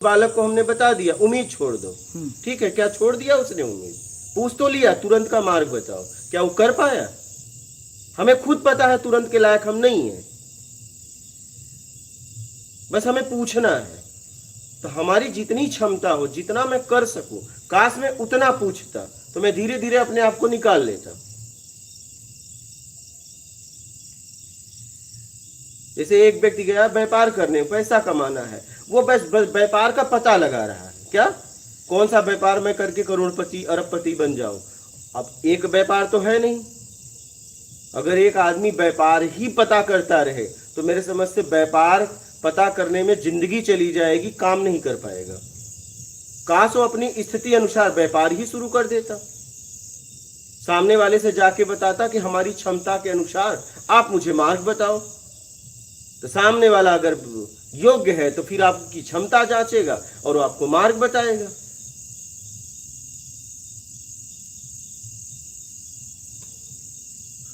बालक को हमने बता दिया उम्मीद छोड़ दो, ठीक है, क्या छोड़ दिया उसने उम्मीद? पूछ तो लिया, तुरंत का मार्ग बताओ, क्या वो कर पाया? हमें खुद पता है तुरंत के लायक हम नहीं है, बस हमें पूछना है। तो हमारी जितनी क्षमता हो, जितना मैं कर सकूं, काश मैं उतना पूछता तो मैं धीरे धीरे अपने आप को निकाल लेता। जैसे एक व्यक्ति गया व्यापार करने, पैसा कमाना है, वो बस व्यापार का पता लगा रहा है, क्या कौन सा व्यापार मैं करके करोड़पति अरबपति बन जाऊं। अब एक व्यापार तो है नहीं। अगर एक आदमी व्यापार ही पता करता रहे तो मेरे समझ से व्यापार पता करने में जिंदगी चली जाएगी, काम नहीं कर पाएगा। काश वो अपनी स्थिति अनुसार व्यापार ही शुरू कर देता, सामने वाले से जाके बताता कि हमारी क्षमता के अनुसार आप मुझे मार्ग बताओ। तो सामने वाला अगर योग्य है तो फिर आपकी क्षमता जांचेगा और वो आपको मार्ग बताएगा।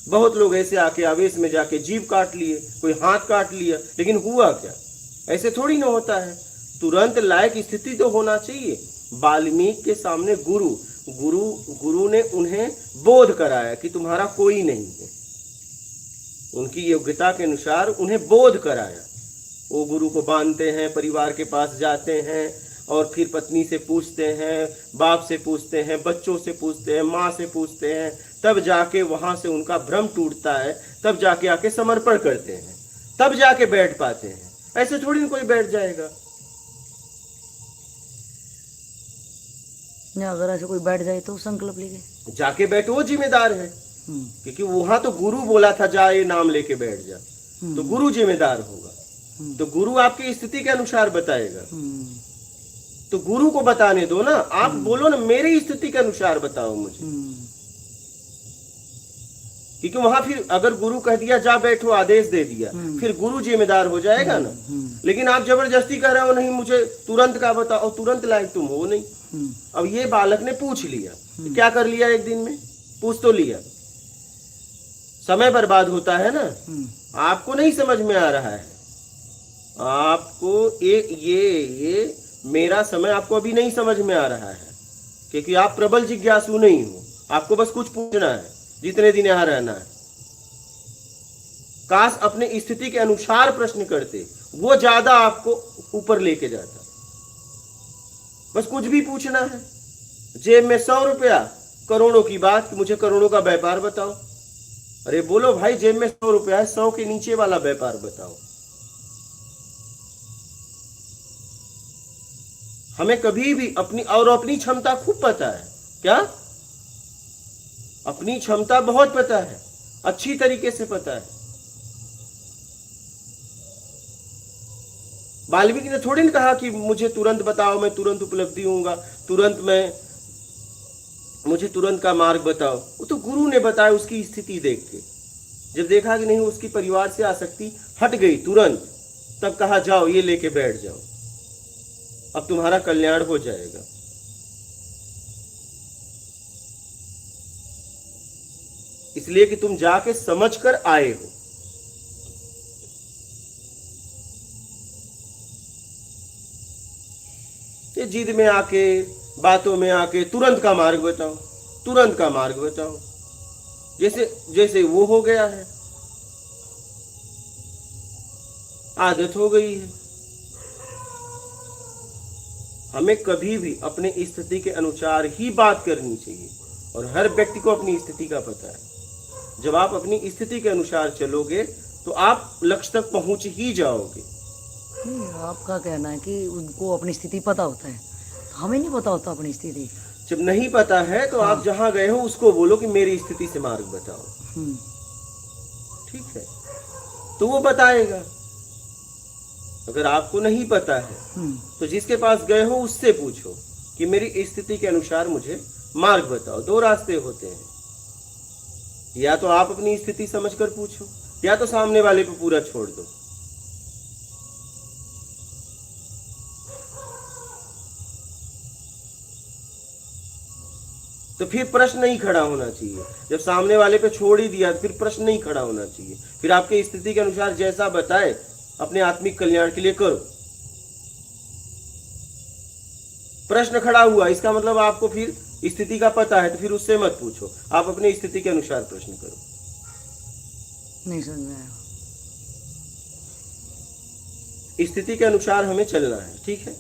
बहुत लोग ऐसे आके आवेश में जाके जीभ काट लिए, कोई हाथ काट लिया, लेकिन हुआ क्या? ऐसे थोड़ी ना होता है। तुरंत लायक स्थिति तो होना चाहिए। वाल्मीकि के सामने गुरु ने उन्हें बोध कराया कि तुम्हारा कोई नहीं है। उनकी योग्यता के अनुसार उन्हें बोध कराया। वो गुरु को बांधते हैं, परिवार के पास जाते हैं और फिर पत्नी से पूछते हैं, बाप से पूछते हैं, बच्चों से पूछते हैं, माँ से पूछते हैं, तब जाके वहां से उनका भ्रम टूटता है, तब जाके आके समर्पण करते हैं, तब जाके बैठ पाते हैं। ऐसे थोड़ी ना कोई बैठ जाएगा। अगर ऐसे कोई बैठ जाए तो संकल्प लेके जाके बैठो, वो जिम्मेदार है, क्योंकि वहां तो गुरु बोला था जा ये नाम लेके बैठ जा, तो गुरु जिम्मेदार होगा। तो गुरु आपकी स्थिति के अनुसार बताएगा। तो गुरु को बताने दो ना, आप बोलो ना मेरी स्थिति के अनुसार बताओ मुझे, क्योंकि वहां फिर अगर गुरु कह दिया जा बैठो, आदेश दे दिया, फिर गुरु जिम्मेदार हो जाएगा ना। लेकिन आप जबरदस्ती कर रहे हो, नहीं मुझे तुरंत का बताओ, तुरंत लायक तुम हो नहीं। अब ये बालक ने पूछ लिया, क्या कर लिया एक दिन में? पूछ तो लिया, समय बर्बाद होता है ना। आपको नहीं समझ में आ रहा है, आपको ये मेरा समय आपको अभी नहीं समझ में आ रहा है, क्योंकि आप प्रबल जिज्ञासु नहीं हो। आपको बस कुछ पूछना है, जितने दिन यहां रहना है। काश अपने स्थिति के अनुसार प्रश्न करते, वो ज्यादा आपको ऊपर लेके जाता। बस कुछ भी पूछना है, जेब में 100 रुपया, करोड़ों की बात, मुझे करोड़ों का व्यापार बताओ। अरे बोलो भाई, जेब में 100 रुपया है, 100 के नीचे वाला व्यापार बताओ। हमें कभी भी अपनी क्षमता खूब पता है, क्या अपनी क्षमता बहुत पता है, अच्छी तरीके से पता है। वाल्मीकि ने थोड़ी ना कहा कि मुझे तुरंत बताओ, मैं तुरंत उपलब्धि होऊंगा, मुझे तुरंत का मार्ग बताओ। वो तो गुरु ने बताया उसकी स्थिति देख के। जब देखा कि नहीं उसकी परिवार से आसक्ति हट गई तुरंत, तब कहा जाओ ये लेके बैठ जाओ, अब तुम्हारा कल्याण हो जाएगा। इसलिए कि तुम जाके समझ कर आए हो। ये जिद में आके, बातों में आके तुरंत का मार्ग बताओ, तुरंत का मार्ग बताओ, जैसे वो हो गया है, आदत हो गई है। हमें कभी भी अपने स्थिति के अनुसार ही बात करनी चाहिए, और हर व्यक्ति को अपनी स्थिति का पता है। जब आप अपनी स्थिति के अनुसार चलोगे तो आप लक्ष्य तक पहुंच ही जाओगे। आपका कहना है कि उनको अपनी स्थिति पता होता है, तो हमें नहीं पता होता अपनी स्थिति। जब नहीं पता है तो आप जहां गए हो उसको बोलो कि मेरी स्थिति से मार्ग बताओ, ठीक है, तो वो बताएगा। अगर आपको नहीं पता है तो जिसके पास गए हो उससे पूछो कि मेरी स्थिति के अनुसार मुझे मार्ग बताओ। 2 रास्ते होते हैं, या तो आप अपनी स्थिति समझकर पूछो, या तो सामने वाले पे पूरा छोड़ दो। तो फिर प्रश्न नहीं खड़ा होना चाहिए। जब सामने वाले पे छोड़ ही दिया फिर प्रश्न नहीं खड़ा होना चाहिए। फिर आपके स्थिति के अनुसार जैसा बताए अपने आत्मिक कल्याण के लिए करो। प्रश्न खड़ा हुआ, इसका मतलब आपको फिर स्थिति का पता है, तो फिर उससे मत पूछो, आप अपनी स्थिति के अनुसार प्रश्न करो। नहीं समझ में आया। स्थिति के अनुसार हमें चलना है, ठीक है।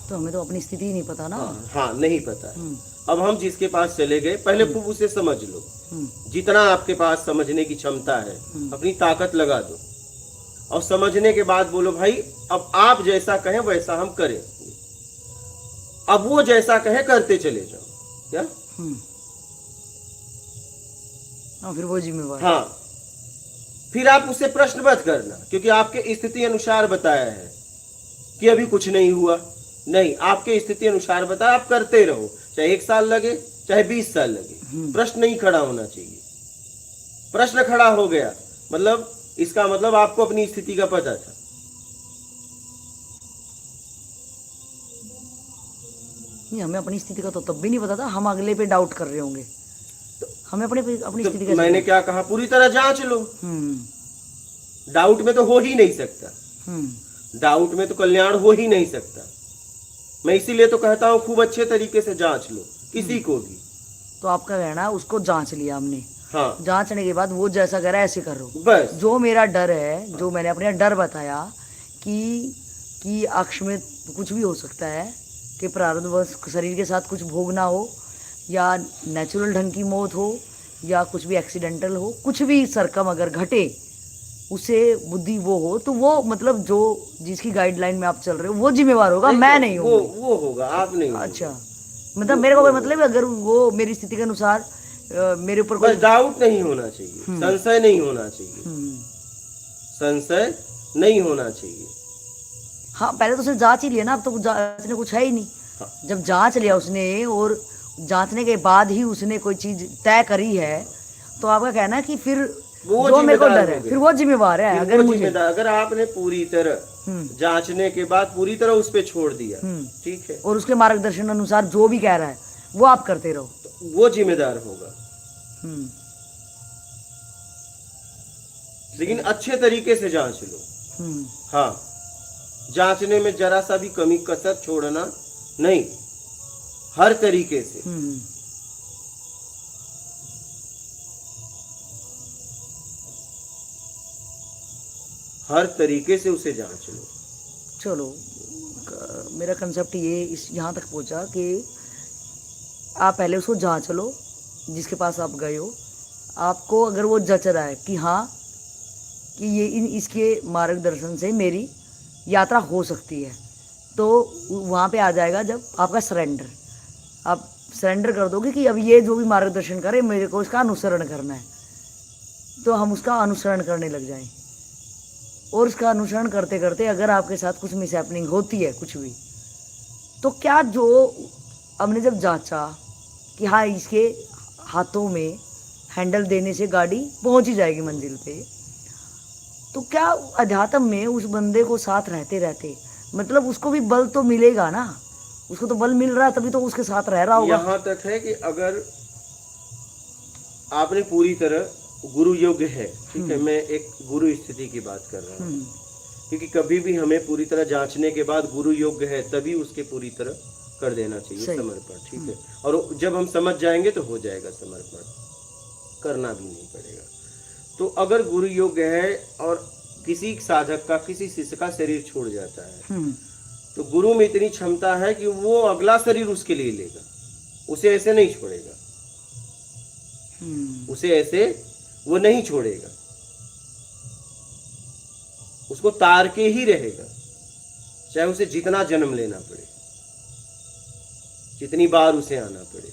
तो हमें तो अपनी स्थिति ही नहीं पता ना। हाँ नहीं पता है। हम्म, अब हम जिसके पास चले गए, पहले खूब उसे समझ लो, जितना आपके पास समझने की क्षमता है अपनी ताकत लगा दो, और समझने के बाद बोलो भाई अब आप जैसा कहें वैसा हम करें, अब वो जैसा कहे करते चले जाओ, क्या। हाँ फिर वो जिम्मेवार। हाँ, फिर आप उससे प्रश्न मत करना, क्योंकि आपके स्थिति अनुसार बताया है कि अभी कुछ नहीं हुआ, नहीं, आपके स्थिति अनुसार बताया, आप करते रहो, चाहे 1 साल लगे चाहे 20 साल लगे, प्रश्न नहीं खड़ा होना चाहिए। प्रश्न खड़ा हो गया मतलब इसका मतलब आपको अपनी स्थिति का पता था। नहीं, हमें अपनी स्थिति का तो तब भी नहीं पता था, हम अगले पे डाउट कर रहे होंगे, हमें अपनी स्थिति तो मैंने क्या कहा, पूरी तरह जांच लो। डाउट में तो हो ही नहीं सकता, डाउट में तो कल्याण हो ही नहीं सकता। मैं इसीलिए तो कहता हूँ खूब अच्छे तरीके से जांच लो किसी को भी। तो आपका कहना है उसको जांच लिया हमने, हाँ, जांचने के बाद वो जैसा कह रहा है ऐसे करो बस। जो मेरा डर है, जो मैंने अपने डर बताया कि अक्ष में कुछ भी हो सकता है, कि प्रारब्धवश शरीर के साथ कुछ भोगना हो, या नेचुरल ढंग की मौत हो, या कुछ भी एक्सीडेंटल हो, कुछ भी सरकम अगर घटे उसे बुद्धि वो हो, तो वो मतलब जो जिसकी गाइडलाइन में आप चल रहे हो वो जिम्मेवार होगा, मैं नहीं हूँ। वो होगा, आप नहीं होगा। अच्छा, मतलब मेरे को कोई मतलब है, अगर वो मेरी स्थिति के अनुसार मेरे ऊपर कोई डाउट नहीं होना चाहिए, संशय नहीं होना चाहिए, संशय नहीं होना चाहिए। हाँ, पहले तो उसने जांच ही लिया ना, अब तो जांचने कुछ है ही नहीं। हाँ। जब जांच लिया उसने और जांचने के बाद ही उसने कोई चीज तय करी है, तो आपका कहना है कि फिर वो जो मेरे को डर है हो गया। फिर वो जिम्मेवार है। फिर अगर वो मुझे जिम्मेदार, अगर आपने पूरी तरह जांचने के बाद पूरी तरह उस पे छोड़ दिया, ठीक है, और उसके मार्गदर्शन अनुसार जो भी कह रहा है वो आप करते रहो, तो वो जिम्मेदार होगा। लेकिन अच्छे तरीके से जांच लो। हाँ, जांचने में जरा सा भी कमी कसर छोड़ना नहीं, हर तरीके से। हर तरीके से उसे जांच लो। चलो, मेरा कंसेप्ट ये इस यहाँ तक पहुँचा कि आप पहले उसको जांच लो, जिसके पास आप गए हो, आपको अगर वो जच रहा है कि हाँ कि ये इसके मार्गदर्शन से मेरी यात्रा हो सकती है, तो वहाँ पे आ जाएगा जब आपका सरेंडर, आप सरेंडर कर दोगे कि अब ये जो भी मार्गदर्शन करे मेरे को इसका अनुसरण करना है, तो हम उसका अनुसरण करने लग जाएं। और उसका अनुसरण करते करते अगर आपके साथ कुछ मिसहैपनिंग होती है कुछ भी, तो क्या जो हमने जब जांचा कि हाँ इसके हाथों में हैंडल देने से गाड़ी पहुंच ही जाएगी मंजिल पे, तो क्या अध्यात्म में उस बंदे को साथ रहते रहते मतलब उसको भी बल तो मिलेगा ना, उसको तो बल मिल रहा है तभी तो उसके साथ रह रहा होगा। यहाँ तक है कि अगर आपने पूरी तरह गुरु योग्य है, ठीक है, मैं एक गुरु स्थिति की बात कर रहा हूँ, क्योंकि कभी भी हमें पूरी तरह जांचने के बाद गुरु योग्य है तभी उसके पूरी तरह कर देना चाहिए समर्पण, ठीक है। और जब हम समझ जाएंगे तो हो जाएगा समर्पण, करना भी नहीं पड़ेगा। तो अगर गुरु योग्य है और किसी साधक का, किसी शिष्य का शरीर छोड़ जाता है, तो गुरु में इतनी क्षमता है कि वो अगला शरीर उसके लिए लेगा, उसे ऐसे नहीं छोड़ेगा, उसे ऐसे वो नहीं छोड़ेगा, उसको तार के ही रहेगा, चाहे उसे जितना जन्म लेना पड़े, जितनी बार उसे आना पड़े।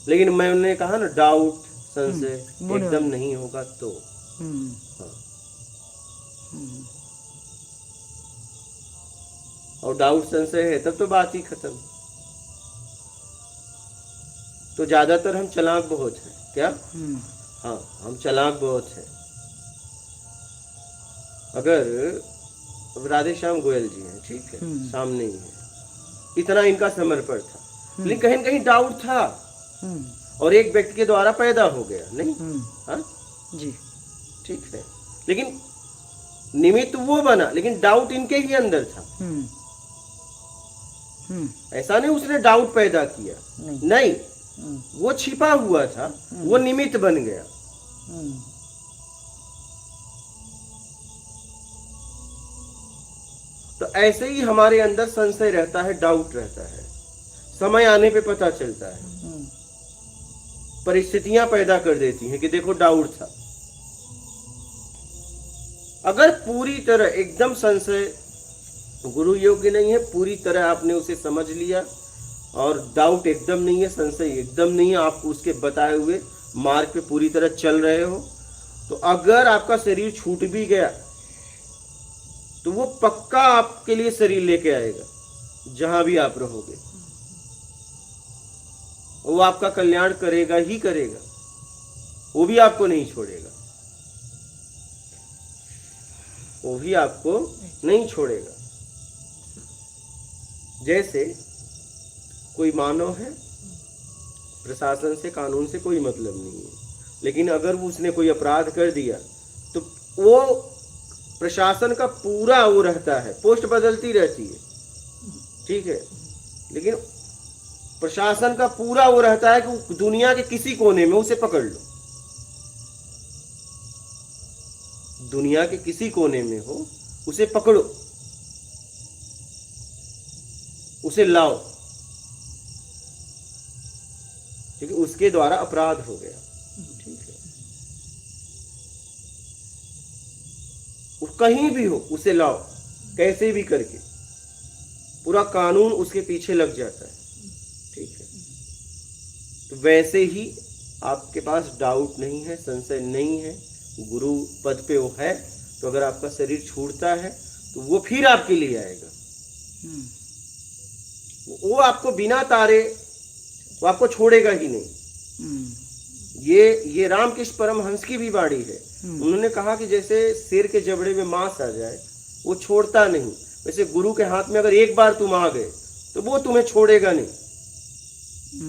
लेकिन मैंने कहा ना, डाउट संशय एकदम नहीं होगा तो हाँ। और डाउट संशय है तब तो बात ही खत्म। तो ज्यादातर हम चालाक बहुत हैं, क्या? हाँ, हम चालाक बहुत हैं। अगर राधे श्याम गोयल जी हैं, ठीक है, सामने ही है, इतना इनका समर्पण था, लेकिन कहीं न कहीं डाउट था और एक व्यक्ति के द्वारा पैदा हो गया, नहीं? हाँ जी, ठीक है, लेकिन निमित्त वो बना, लेकिन डाउट इनके ही अंदर था। ऐसा नहीं उसने डाउट पैदा किया, नहीं। नहीं, वो छिपा हुआ था, वो निमित्त बन गया। तो ऐसे ही हमारे अंदर संशय रहता है, डाउट रहता है, समय आने पे पता चलता है, परिस्थितियां पैदा कर देती हैं कि देखो डाउट था। अगर पूरी तरह एकदम संशय गुरु योग्य नहीं है, पूरी तरह आपने उसे समझ लिया और डाउट एकदम नहीं है, संशय एकदम नहीं है, आप उसके बताए हुए मार्ग पे पूरी तरह चल रहे हो, तो अगर आपका शरीर छूट भी गया तो वो पक्का आपके लिए शरीर लेके आएगा जहां भी आप रहोगे, वो आपका कल्याण करेगा ही करेगा, वो भी आपको नहीं छोड़ेगा, वो भी आपको नहीं छोड़ेगा। जैसे कोई मानव है, प्रशासन से कानून से कोई मतलब नहीं है, लेकिन अगर उसने कोई अपराध कर दिया तो वो प्रशासन का पूरा वो रहता है, पोस्ट बदलती रहती है, ठीक है, लेकिन प्रशासन का पूरा वो रहता है कि दुनिया के किसी कोने में उसे पकड़ लो, दुनिया के किसी कोने में हो उसे पकड़ो, उसे लाओ, क्योंकि उसके द्वारा अपराध हो गया, ठीक है, वो कहीं भी हो उसे लाओ, कैसे भी करके पूरा कानून उसके पीछे लग जाता है, ठीक है। तो वैसे ही आपके पास डाउट नहीं है, संशय नहीं है, गुरु पद पे वो है, तो अगर आपका शरीर छूटता है तो वो फिर आपके लिए आएगा, वो आपको बिना तारे वो आपको छोड़ेगा ही नहीं। ये रामकृष्ण परमहंस की भी वाणी है, उन्होंने कहा कि जैसे शेर के जबड़े में मांस आ जाए वो छोड़ता नहीं, वैसे गुरु के हाथ में अगर एक बार तुम आ गए तो वो तुम्हें छोड़ेगा नहीं,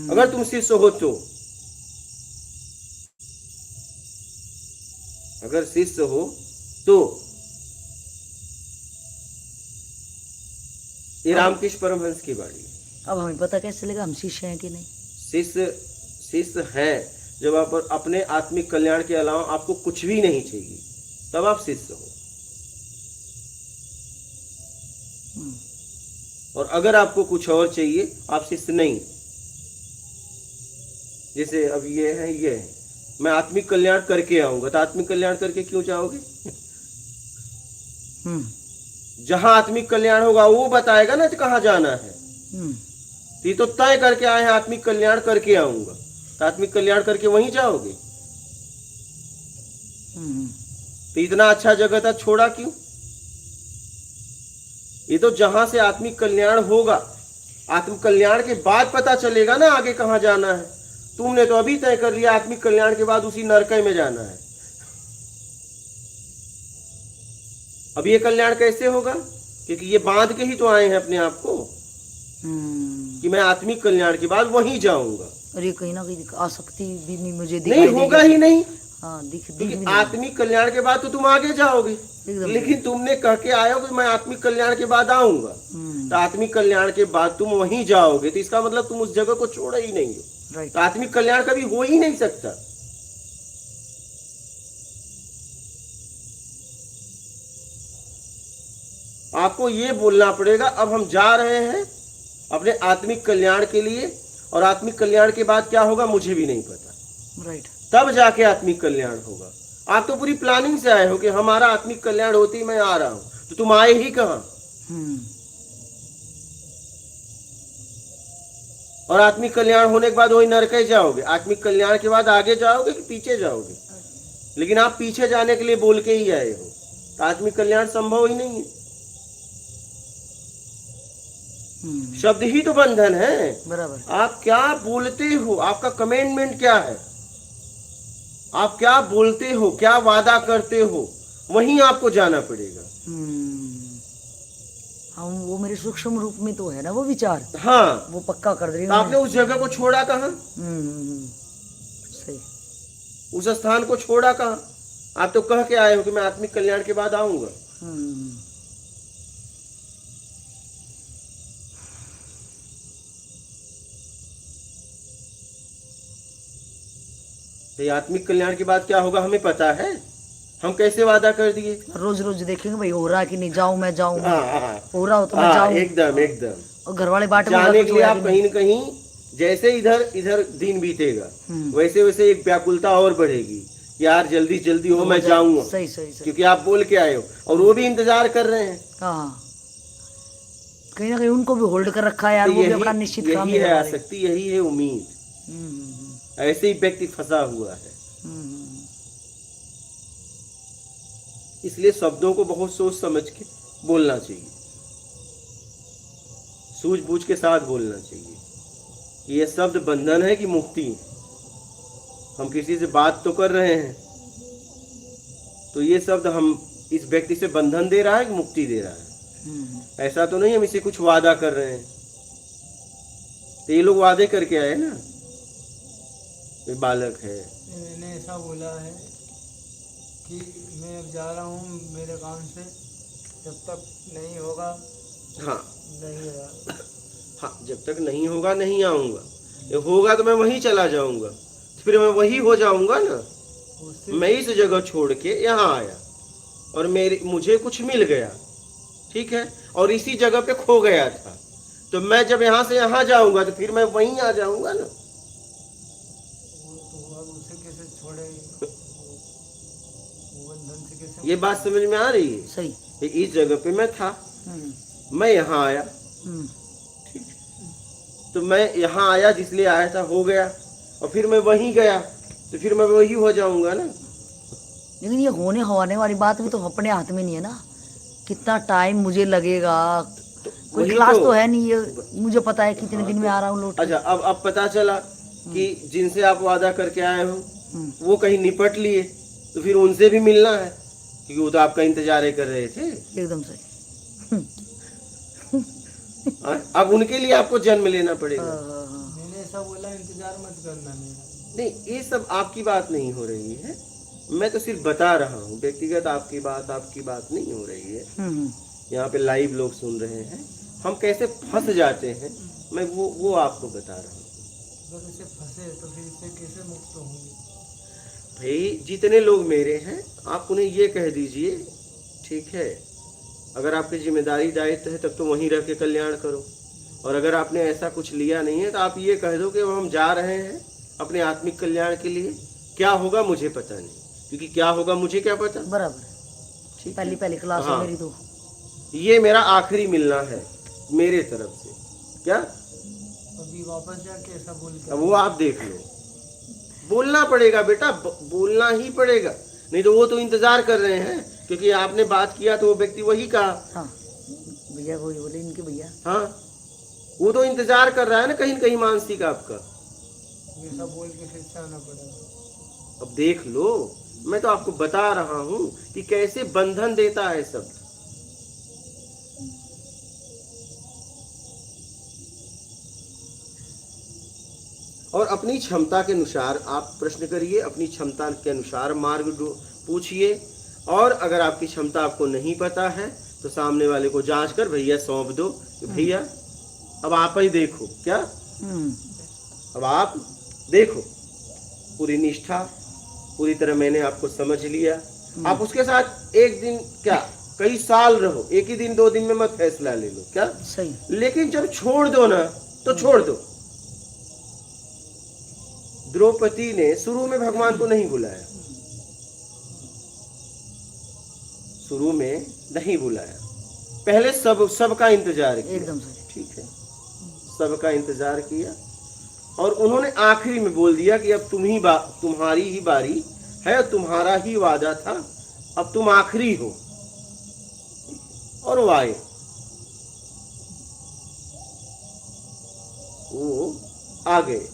अगर तुम शिष्य हो तो, अगर शिष्य हो तो। ये रामकृष्ण परमहंस की वाणी है। अब हमें पता कैसे चलेगा हम शिष्य हैं कि नहीं? शिष्य हैं जब आप अपने आत्मिक कल्याण के अलावा आपको कुछ भी नहीं चाहिए, तब आप शिष्य हो। और अगर आपको कुछ और चाहिए आप शिष्य नहीं। जैसे अब ये है मैं आत्मिक कल्याण करके आऊंगा, तो आत्मिक कल्याण करके क्यों जाओगे? जहां आत्मिक कल्याण होगा वो बताएगा ना कहाँ जाना है। तो ये तो तय करके आए हैं आत्मिक कल्याण करके आऊंगा, तो आत्मिक कल्याण करके वहीं जाओगे। तो इतना अच्छा जगह था छोड़ा क्यों? ये तो जहां से आत्मिक कल्याण होगा, आत्मिक कल्याण के बाद पता चलेगा ना आगे कहाँ जाना है। तुमने तो अभी तय कर लिया आत्मिक कल्याण के बाद उसी नरक में जाना है। अब ये कल्याण कैसे होगा? क्योंकि ये बांध के ही तो आए हैं अपने आप को कि मैं आत्मिक कल्याण के बाद वहीं जाऊंगा। और ये कहीं ना कहीं आसक्ति भी नहीं मुझे नहीं होगा ही नहीं। हाँ, क्योंकि आत्मिक कल्याण के बाद तो तुम आगे जाओगे, लेकिन तुमने कह के आए हो कि मैं आत्मिक कल्याण के बाद आऊंगा, तो आत्मिक कल्याण के बाद तुम वहीं जाओगे, तो इसका मतलब तुम उस जगह को छोड़ा ही नहीं हो। तो आत्मिक कल्याण कभी हो ही नहीं सकता। आपको ये बोलना पड़ेगा अब हम जा रहे हैं अपने आत्मिक कल्याण के लिए, और आत्मिक कल्याण के बाद क्या होगा मुझे भी नहीं पता। राइट। तब जाके आत्मिक कल्याण होगा। आप तो पूरी प्लानिंग से आए हो कि हमारा आत्मिक कल्याण होते ही मैं आ रहा हूं, तो तुम आए ही कहां? और आत्मिक कल्याण होने के बाद वही नरक जाओगे? आत्मिक कल्याण के बाद आगे जाओगे कि पीछे जाओगे? लेकिन आप पीछे जाने के लिए बोल के ही आए हो, तो आत्मिक कल्याण संभव ही नहीं है। शब्द ही तो बंधन है। बराबर। आप क्या बोलते हो, आपका कमेंटमेंट क्या है, आप क्या बोलते हो, क्या वादा करते हो, वहीं आपको जाना पड़ेगा। हम वो मेरे सूक्ष्म रूप में तो है ना वो विचार। हाँ, वो पक्का कर दे। तो आपने उस जगह को छोड़ा कहाँ? सही। उस स्थान को छोड़ा कहाँ? आप तो कह के आए हो कि मैं आत्मिक कल्याण के बाद आऊंगा। तो ये आत्मिक कल्याण की बात क्या होगा हमें पता है? हम कैसे वादा कर दिए? रोज रोज देखेंगे भाई हो रहा है कि नहीं, जाऊं मैं जाऊं, हाँ, हो रहा हो तो मैं हाँ, जाऊं। एकदम एकदम। और घर वाले बाट में जाने कुछ के लिए होया आप कि कहीं नहीं। न कहीं जैसे इधर इधर दिन बीतेगा वैसे वैसे एक व्याकुलता और बढ़ेगी, यार जल्दी जल्दी हो, मैं जाऊंगा, सही सही सही। क्योंकि आप बोल के आए हो और वो भी इंतजार कर रहे हैं। हाँ, कहीं ना कहीं उनको भी होल्ड कर रखा है यार, तो वो भी अपना निश्चित काम यही नहीं है कर पा रहे। आसक्ति, यही है उम्मीद। हम्म, ऐसे ही व्यक्ति फंसा हुआ है। हम्म। इसलिए शब्दों को बहुत सोच समझ के बोलना चाहिए, सूझबूझ के साथ बोलना चाहिए कि ये शब्द बंधन है कि मुक्ति है। हम किसी से बात तो कर रहे हैं, तो ये शब्द हम इस व्यक्ति से बंधन दे रहा है कि मुक्ति दे रहा है? ऐसा तो नहीं हम इसे कुछ वादा कर रहे हैं। तो ये लोग वादे करके आए ना, ये बालक है। मैंने ऐसा बोला है कि मैं अब जा रहा हूँ मेरे काम से, जब तक नहीं होगा हाँ नहीं होगा। हाँ, जब तक नहीं होगा नहीं आऊंगा, ये होगा तो मैं वहीं चला जाऊंगा, तो फिर मैं वही हो जाऊंगा ना। उससे मैं इस जगह छोड़ के यहाँ आया और मुझे कुछ मिल गया, ठीक है, और इसी जगह पे खो गया था, तो मैं जब यहाँ से यहाँ जाऊंगा तो फिर मैं वहीं आ जाऊंगा ना। तो अब उसे कैसे छोड़ेंगे, वो बंधन से कैसे? ये बात समझ में आ रही है? सही। कि इस जगह पे मैं था, मैं यहाँ आया, ठीक, तो मैं यहाँ आया जिसलिए आया था, हो गया, और फिर मैं वहीं गया तो फिर मैं वही हो जाऊंगा ना। लेकिन ये होने होने वाली बात भी तो अपने हाथ में नहीं है ना, कितना टाइम मुझे लगेगा, कोई वही क्लास तो है नहीं, ये मुझे पता है कितने दिन में आ रहा हूँ लौट के। अच्छा, अब पता चला कि जिनसे आप वादा करके आए हो वो कहीं निपट लिए, तो फिर उनसे भी मिलना है, क्योंकि वो तो आपका इंतजार ही कर रहे थे। एकदम सही। अब उनके लिए आपको जन्म लेना पड़ेगा। मैंने ऐसा बोला, इंतजार मत करना मेरा। नहीं, ये सब आपकी बात नहीं हो रही है, मैं तो सिर्फ बता रहा हूँ, व्यक्तिगत आपकी बात नहीं हो रही है। यहाँ पे लाइव लोग सुन रहे हैं, हम कैसे फंस जाते हैं, मैं वो आपको बता रहा हूँ। अगर इसे फंसे तो फिर इससे कैसे मुक्त होंगे? भाई जितने लोग मेरे हैं आप उन्हें ये कह दीजिए, ठीक है, अगर आपकी जिम्मेदारी दायित्व है तब तो वहीं रह के कल्याण करो, और अगर आपने ऐसा कुछ लिया नहीं है तो आप ये कह दो कि हम जा रहे हैं अपने आत्मिक कल्याण के लिए, क्या होगा मुझे पता नहीं, क्योंकि क्या होगा मुझे क्या पता। बराबर, ठीक है? पहली क्लास है हाँ। मेरी तो। ये मेरा आखिरी मिलना है मेरे तरफ से, क्या अभी वापस जाके ऐसा बोल के अब वो आप देख लो, बोलना पड़ेगा बेटा, बोलना ही पड़ेगा, नहीं तो वो तो इंतजार कर रहे हैं, क्योंकि आपने बात किया तो वो व्यक्ति वही कहा। हाँ भैया, वही बोले इनके भैया। हाँ, वो तो इंतजार कर रहा है ना कहीं न कहीं मानसिक आपका। ऐसा बोल के फिर से आना पड़ेगा। अब देख लो, मैं तो आपको बता रहा हूँ कि कैसे बंधन देता है शब्द। और अपनी क्षमता के अनुसार आप प्रश्न करिए, अपनी क्षमता के अनुसार मार्ग पूछिए, और अगर आपकी क्षमता आपको नहीं पता है तो सामने वाले को जांच कर भैया सौंप दो कि भैया अब आप ही देखो, क्या अब आप देखो, पूरी निष्ठा पूरी तरह मैंने आपको समझ लिया। आप उसके साथ एक दिन क्या कई साल रहो, एक ही दिन 2 दिन में मत फैसला ले लो, क्या सही। लेकिन जब छोड़ दो ना तो छोड़ दो। द्रौपदी ने शुरू में भगवान को नहीं बुलाया, शुरू में नहीं बुलाया, पहले सबका इंतजार किया, एकदम सही। ठीक है, सबका इंतजार किया, और उन्होंने आखिरी में बोल दिया कि अब तुम्हारी ही बारी है, तुम्हारा ही वादा था, अब तुम आखिरी हो, और वो आए, वो आ गए।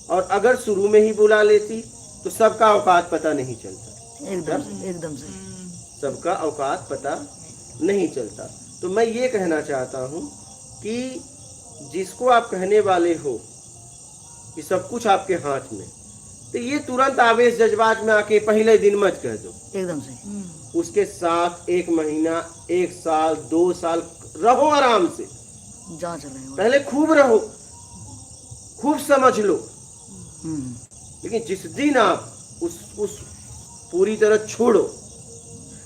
और अगर शुरू में ही बुला लेती तो सबका औकात पता नहीं चलता, एकदम सही। सबका औकात पता नहीं चलता। तो मैं ये कहना चाहता हूँ कि जिसको आप कहने वाले हो कि सब कुछ आपके हाथ में, तो ये तुरंत आवेश जज्बात में आके पहले दिन मत कह दो, एकदम सही। उसके साथ 1 महीना 1 साल 2 साल रहो, आराम से जांच रहे हो। पहले खूब रहो, खूब समझ लो, हम्म, लेकिन जिस दिन आप उस पूरी तरह छोड़ो,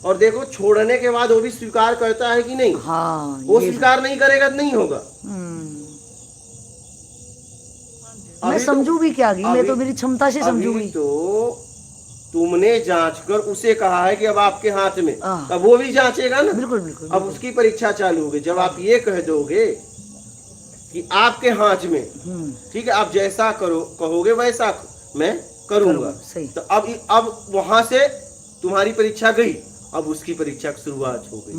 और देखो छोड़ने के बाद वो भी स्वीकार करता है कि नहीं, हाँ वो ये स्वीकार नहीं करेगा तो नहीं होगा। मैं अभी समझू भी क्या मैं अभी तो मेरी क्षमता से समझूंगी। अभी तो तुमने जांच कर उसे कहा है कि अब आपके हाथ में, हाँ। अब वो भी जांचेगा ना। बिल्कुल बिल्कुल अब बिल्कुल। उसकी परीक्षा चालू होगी जब आप ये कह दोगे कि आपके हाथ में, ठीक है, आप जैसा करो कहोगे वैसा मैं करूंगा, करूंगा, सही। तो अब वहां से तुम्हारी परीक्षा गई, अब उसकी परीक्षा की शुरुआत हो गई।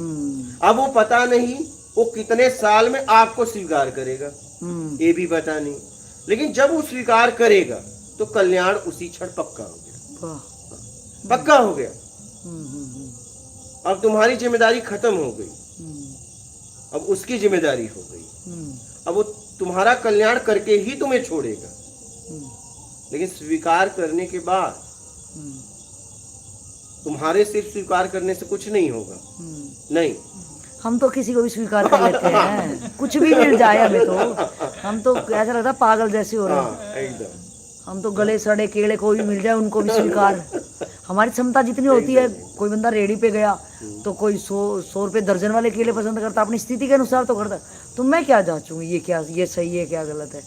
अब वो पता नहीं वो कितने साल में आपको स्वीकार करेगा, ये भी पता नहीं, लेकिन जब वो स्वीकार करेगा तो कल्याण उसी क्षण पक्का हो गया, वाह। पक्का हो गया। अब तुम्हारी जिम्मेदारी खत्म हो गई, अब उसकी जिम्मेदारी हो गई। अब वो तुम्हारा कल्याण करके ही तुम्हें छोड़ेगा, लेकिन स्वीकार करने के बाद तुम्हारे सिर्फ स्वीकार करने से कुछ नहीं होगा। नहीं, हम तो किसी को भी स्वीकार कर लेते हैं, कुछ भी मिल जाए हमें तो। हम तो ऐसा लगता है पागल जैसे हो रहे हैं। हाँ, एकदम। हम तो गले सड़े केले कोई भी मिल जाए उनको भी स्वीकार। हमारी क्षमता जितनी होती है, कोई बंदा रेडी पे गया तो कोई 100 रुपए दर्जन वाले केले पसंद करता, अपनी स्थिति के अनुसार तो करता, तो मैं क्या जांचूंगी ये क्या, ये सही है क्या गलत है।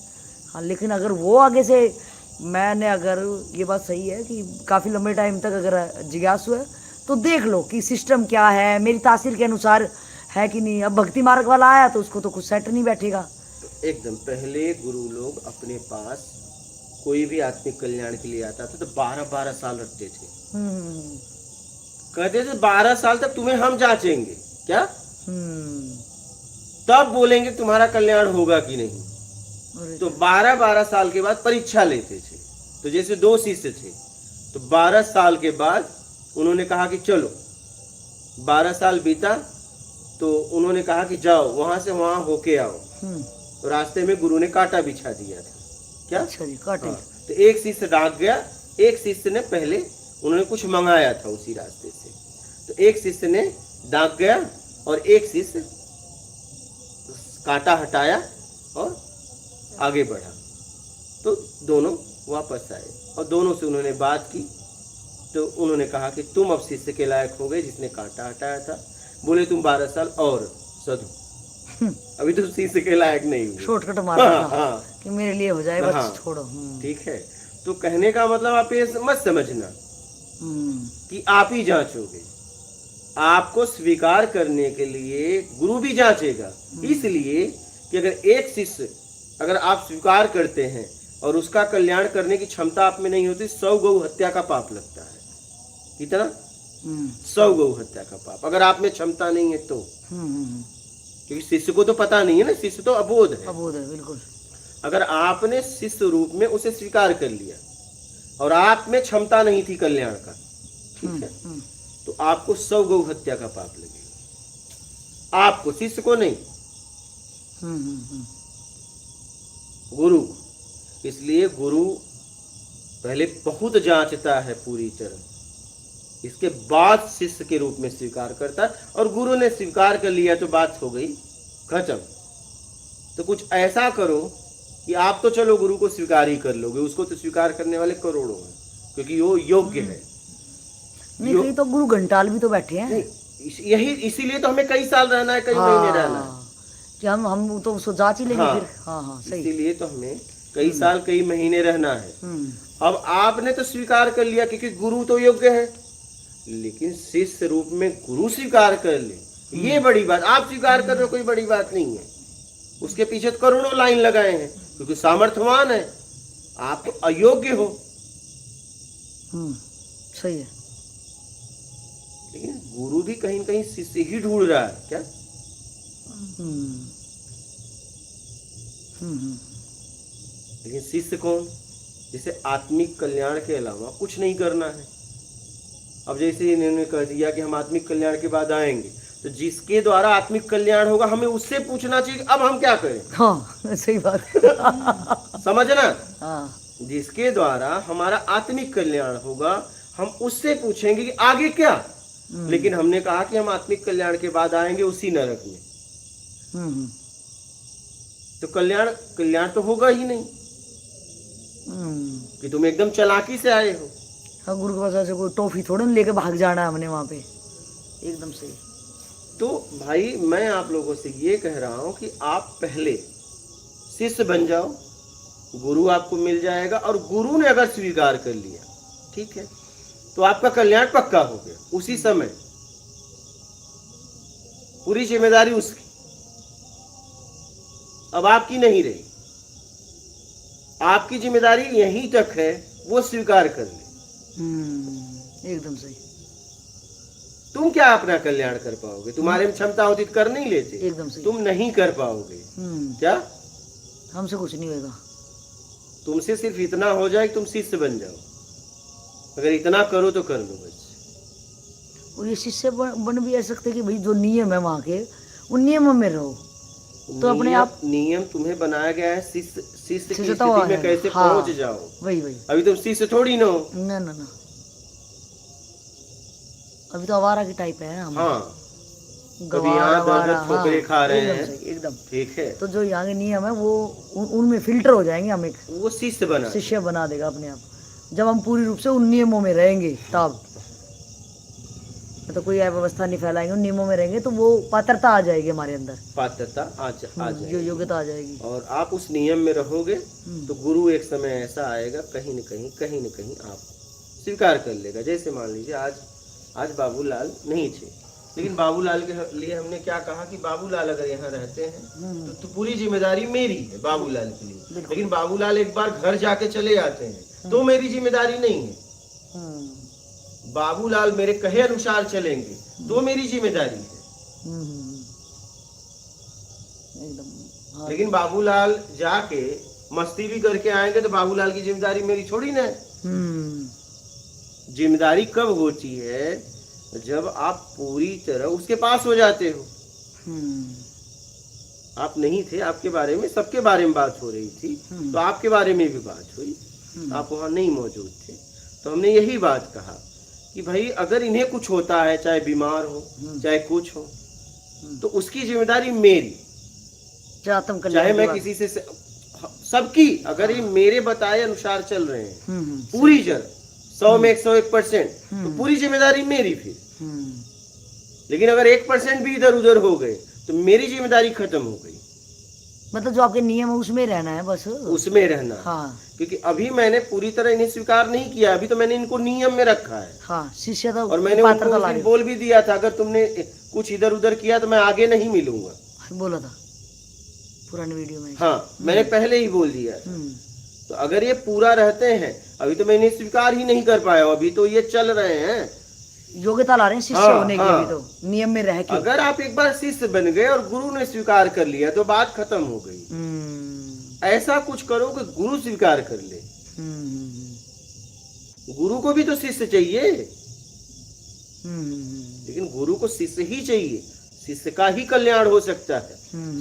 हाँ, लेकिन अगर वो आगे से मैंने, अगर ये बात सही है कि काफ़ी लंबे टाइम तक अगर जिज्ञासु है तो देख लो कि सिस्टम क्या है, मेरी तासीर के अनुसार है कि नहीं। अब भक्ति मार्ग वाला आया तो उसको तो कुछ सेट नहीं बैठेगा। तो एकदम पहले गुरु लोग अपने पास कोई भी आत्मिक कल्याण के लिए आता था तो 12-12 साल रखते थे। कहते थे 12 साल तक तुम्हें हम जांचेंगे, क्या तब बोलेंगे तुम्हारा कल्याण होगा कि नहीं। तो 12-12 साल के बाद परीक्षा लेते थे। तो जैसे 2 शिष्य थे तो 12 साल के बाद उन्होंने कहा कि चलो, 12 साल बीता तो उन्होंने कहा कि जाओ वहां से वहां होके आओ। तो रास्ते में गुरु ने कांटा बिछा दिया था, क्या? अच्छा जी, कांटे। हाँ, तो एक शिष्य डाक गया, एक शिष्य ने पहले उन्होंने कुछ मंगाया था उसी रास्ते से, तो एक शिष्य ने डाक गया और एक शिष्य कांटा हटाया और आगे बढ़ा। तो दोनों वापस आए और दोनों से उन्होंने बात की। तो उन्होंने कहा कि तुम अब शिष्य के लायक हो गए जिसने कांटा हटाया था। बोले तुम 12 साल और साधु, अभी तो शिष्य के लायक नहीं हुए। शॉर्टकट मारा हाँ, था हाँ, कि मेरे लिए हो जाए, बस हाँ, छोड़ो। ठीक है। तो कहने का मतलब आप ये मत समझना कि आप ही जांचोगे, आपको स्वीकार करने के लिए गुरु भी जांचेगा। इसलिए कि अगर एक शिष्य, अगर आप स्वीकार करते हैं और उसका कल्याण करने की क्षमता आप में नहीं होती, 100 गौ हत्या का पाप लगता है। कितना? 100 गौ हत्या का पाप, अगर आप में क्षमता नहीं है तो। क्योंकि शिष्य को तो पता नहीं है ना, शिष्य तो अबोध है। अबोध है, बिल्कुल। अगर आपने शिष्य रूप में उसे स्वीकार कर लिया और आप में क्षमता नहीं थी कल्याण का, ठीक है, तो आपको 100 गौ हत्या का पाप लगेगा, आपको, शिष्य को नहीं, गुरु को। इसलिए गुरु पहले बहुत जांचता है पूरी तरह, इसके बाद शिष्य के रूप में स्वीकार करता है। और गुरु ने स्वीकार कर लिया तो बात हो गई खत्म। तो कुछ ऐसा करो कि आप तो चलो गुरु को स्वीकार ही कर लोगे, उसको तो स्वीकार करने वाले करोड़ों हैं, क्योंकि वो योग्य है। नहीं, कहीं तो गुरु घंटाल भी तो बैठे हैं। यही इसीलिए तो हमें कई साल रहना है, कई महीने रहना है कि हम तो उसको जांच ही लेंगे। हाँ, फिर हाँ सही। इसीलिए तो हमें कई साल कई महीने रहना है। अब आपने तो स्वीकार कर लिया क्योंकि गुरु तो योग्य है, लेकिन शिष्य रूप में गुरु स्वीकार कर ले, ये बड़ी बात। आप स्वीकार कर रहे हो, कोई बड़ी बात नहीं है। उसके पीछे तो करोड़ों लाइन लगाए हैं, क्योंकि सामर्थ्यवान है, आप तो अयोग्य हो। सही है। लेकिन गुरु भी कहीं न कहीं शिष्य ही ढूंढ रहा है, क्या? लेकिन शिष्य कौन? जिसे आत्मिक कल्याण के अलावा कुछ नहीं करना है। अब जैसे इन्होंने कह दिया कि हम आत्मिक कल्याण के बाद आएंगे, तो जिसके द्वारा आत्मिक कल्याण होगा हमें उससे पूछना चाहिए अब हम क्या करें। हाँ, सही बात। समझना? हाँ, जिसके द्वारा हमारा आत्मिक कल्याण होगा हम उससे पूछेंगे कि आगे क्या। लेकिन हमने कहा कि हम आत्मिक कल्याण के बाद आएंगे उसी नरक में, तो कल्याण तो होगा ही नहीं। कि तुम एकदम चालाकी से आए हो। हाँ, गुरु के पास ऐसे कोई टॉफी थोड़ा ना लेके भाग जाना है हमने वहाँ पे, एकदम सही। तो भाई मैं आप लोगों से ये कह रहा हूँ कि आप पहले शिष्य बन जाओ, गुरु आपको मिल जाएगा, और गुरु ने अगर स्वीकार कर लिया, ठीक है, तो आपका कल्याण पक्का हो गया। उसी समय पूरी जिम्मेदारी उसकी, अब आपकी नहीं रही। आपकी जिम्मेदारी यहीं तक है, वो स्वीकार कर ले। एकदम सही। तुम क्या अपना कल्याण कर पाओगे? तुम्हारे में क्षमता होती तो कर नहीं लेते। एकदम सही। तुम नहीं कर पाओगे। क्या हमसे कुछ नहीं होगा। तुमसे सिर्फ इतना हो जाए कि तुम शिष्य बन जाओ। अगर इतना करो तो कर लो बस। और ये शिष्य बन भी ऐसे सकते कि भाई जो नियम है वहाँ के, उन नियमों में रहो तो अपने आप। नियम तुम्हें बनाया गया है शिष्य की स्थिति तो में कैसे पहुंच जाओ। वही अभी तुम शिष्य थोड़ी ना हो। ना ना ना, अभी तो आवारा की टाइप है हम। हाँ, कभी यहाँ दर्द ठोकरे खा रहे हैं। एकदम ठीक है। तो जो यहाँ के नियम है वो उनमें फिल्टर हो जाएंगे, हम एक वो शिष्य बना देगा अपने आप, जब हम पूरी रूप से उन नियमों में रहेंगे तब। तो कोई अव्यवस्था नहीं फैलाएंगे, उन नियमों में रहेंगे तो वो पात्रता आ जाएगी हमारे अंदर, पात्रता आ जाएगी, योग्यता आ जाएगी। और आप उस नियम में रहोगे तो गुरु एक समय ऐसा आएगा, कहीं न कहीं आप स्वीकार कर लेगा। जैसे मान लीजिए आज बाबूलाल नहीं थे, लेकिन बाबूलाल के लिए हमने क्या कहा कि बाबूलाल अगर यहाँ रहते हैं तो पूरी जिम्मेदारी मेरी है बाबूलाल के लिए। लेकिन बाबूलाल एक बार घर जाके चले जाते हैं तो मेरी जिम्मेदारी नहीं है। बाबूलाल मेरे कहे अनुसार चलेंगे तो मेरी जिम्मेदारी है। एकदम। लेकिन बाबूलाल जाके मस्ती भी करके आएंगे तो बाबूलाल की जिम्मेदारी मेरी थोड़ी ना है। जिम्मेदारी कब होती है? जब आप पूरी तरह उसके पास हो जाते हो। आप नहीं थे, आपके बारे में, सबके बारे में बात हो रही थी, तो आपके बारे में भी बात हुई, आप वहां नहीं मौजूद थे। तो हमने यही बात कहा कि भाई अगर इन्हें कुछ होता है, चाहे बीमार हो चाहे कुछ हो, तो उसकी जिम्मेदारी मेरी, चाहे मैं किसी से सबकी, अगर ये मेरे बताए अनुसार चल रहे हैं पूरी जगह 100 में 101%, तो पूरी जिम्मेदारी मेरी फिर। लेकिन अगर 1% भी इधर उधर हो गए तो मेरी जिम्मेदारी खत्म हो गई। मतलब जो आपके नियम है उसमें रहना है, बस उसमें रहना। हाँ। क्योंकि अभी मैंने पूरी तरह इन्हें स्वीकार नहीं किया, अभी तो मैंने इनको नियम में रखा है। हाँ, शिष्य तो और मैंने उनको बोल भी दिया था अगर तुमने कुछ इधर उधर किया तो मैं आगे नहीं मिलूंगा, बोला था पुरानी वीडियो में। हाँ, मैंने पहले ही बोल दिया। तो अगर ये पूरा रहते हैं, अभी तो मैं इन्हें स्वीकार ही नहीं कर पाया, अभी तो ये चल रहे हैं, योग्यता ला रहे हैं शिष्य होने की। अभी तो नियम में रह के अगर आप एक बार शिष्य बन गए और गुरु ने स्वीकार कर लिया तो बात खत्म हो गई। ऐसा कुछ करो कि गुरु स्वीकार कर ले। गुरु को भी तो शिष्य चाहिए, लेकिन गुरु को शिष्य ही चाहिए। शिष्य का ही कल्याण हो सकता है।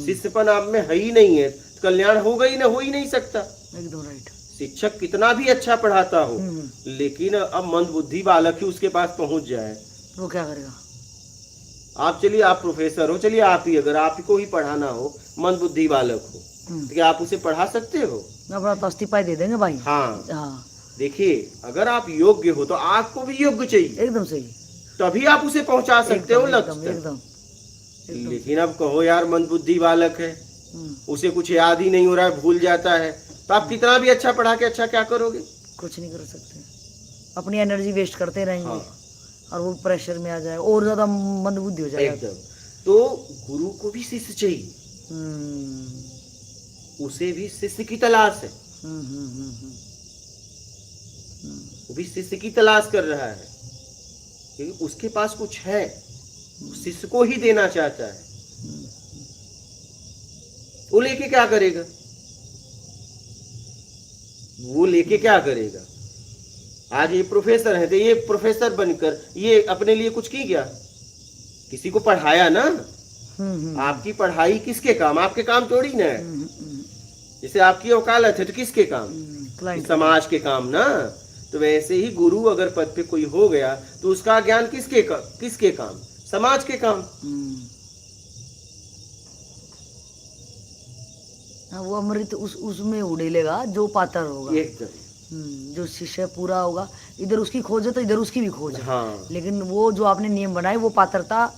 शिष्यपन आप में है ही नहीं है, कल्याण होगा ही ना, हो ही नहीं सकता। एकदम राइट। शिक्षक कितना भी अच्छा पढ़ाता हो, लेकिन अब मंदबुद्धि बालक ही उसके पास पहुंच जाए, वो क्या करेगा? आप चलिए, आप प्रोफेसर हो, चलिए आप ही, अगर आप ही को ही पढ़ाना हो, मंदबुद्धि बालक हो, तो क्या आप उसे पढ़ा सकते हो? अपना तो इस्तीफा दे देंगे भाई। हाँ, हाँ। देखिए, अगर आप योग्य हो तो आपको भी योग्य चाहिए, एकदम सही, तभी आप उसे पहुंचा सकते हो लक्ष्य एकदम। लेकिन अब कहो यार मंदबुद्धि बालक है, उसे कुछ याद ही नहीं हो रहा है, भूल जाता है, तो आप कितना भी अच्छा पढ़ा के अच्छा क्या करोगे? कुछ नहीं कर सकते, अपनी एनर्जी वेस्ट करते रहेंगे। हाँ। और वो प्रेशर में आ जाए और ज्यादा मंदबुद्धि हो जाएगा एकदम। तो गुरु को भी शिष्य चाहिए, उसे भी शिष्य की तलाश है। वो भी शिष्य की तलाश कर रहा है, क्योंकि उसके पास कुछ है, शिष्य को ही देना चाहता है। वो लेके क्या करेगा? वो लेके क्या करेगा? आज ये प्रोफेसर है तो ये प्रोफेसर बनकर ये अपने लिए कुछ की क्या? किसी को पढ़ाया ना। आपकी पढ़ाई किसके काम? आपके काम थोड़ी ना है। जैसे आपकी वकालत है तो किसके काम? समाज के काम ना। तो वैसे ही गुरु अगर पद पे कोई हो गया तो उसका ज्ञान किसके काम? समाज के काम। हाँ, वो अमृत उसमें उड़ेलेगा जो पातर होगा। एकदम। जो शिष्य पूरा होगा, इधर उसकी खोज है तो इधर उसकी भी खोज है। हाँ लेकिन वो जो आपने नियम बनाए वो पात्रता,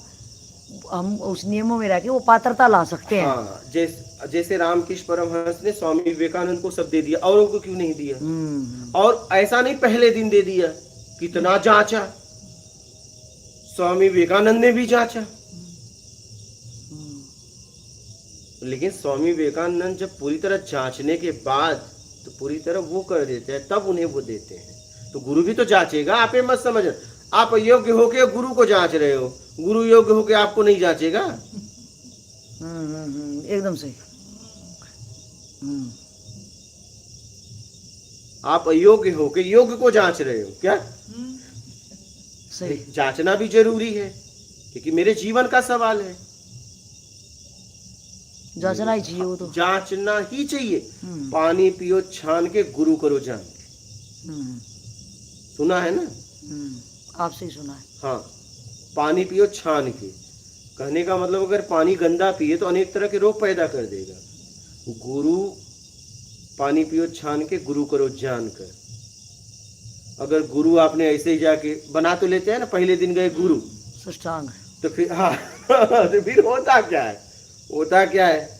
हम उस नियमों में रह के वो पात्रता ला सकते हैं। हाँ, जैसे रामकृष्ण परमहंस ने स्वामी विवेकानंद को सब दे दिया, औरों को क्यों नहीं दिया? और ऐसा नहीं पहले दिन दे दिया, कितना जांचा, स्वामी विवेकानंद ने भी जांचा। लेकिन स्वामी विवेकानंद जब पूरी तरह जांचने के बाद तो पूरी तरह वो कर देते हैं, तब उन्हें वो देते हैं। तो गुरु भी तो जांचेगा, आप ये मत समझ आप योग्य होके गुरु को जांच रहे हो, गुरु योग्य होके आपको नहीं जांचेगा। एकदम सही। आप अयोग्य होके योग्य को जांच रहे हो क्या? सही। जांचना भी जरूरी है, क्योंकि मेरे जीवन का सवाल है। जांचना ही चाहिए, वो तो जांचना ही चाहिए। पानी पियो छान के, गुरु करो जान के। सुना है ना? आपसे ही सुना है। हाँ, पानी पियो छान के, कहने का मतलब अगर पानी गंदा पिए तो अनेक तरह के रोग पैदा कर देगा। गुरु, पानी पियो छान के, गुरु करो जान कर। अगर गुरु आपने ऐसे ही जाके बना तो लेते हैं ना, पहले दिन गए गुरु साष्टांग, तो फिर हाँ तो फिर होता क्या है? होता क्या है?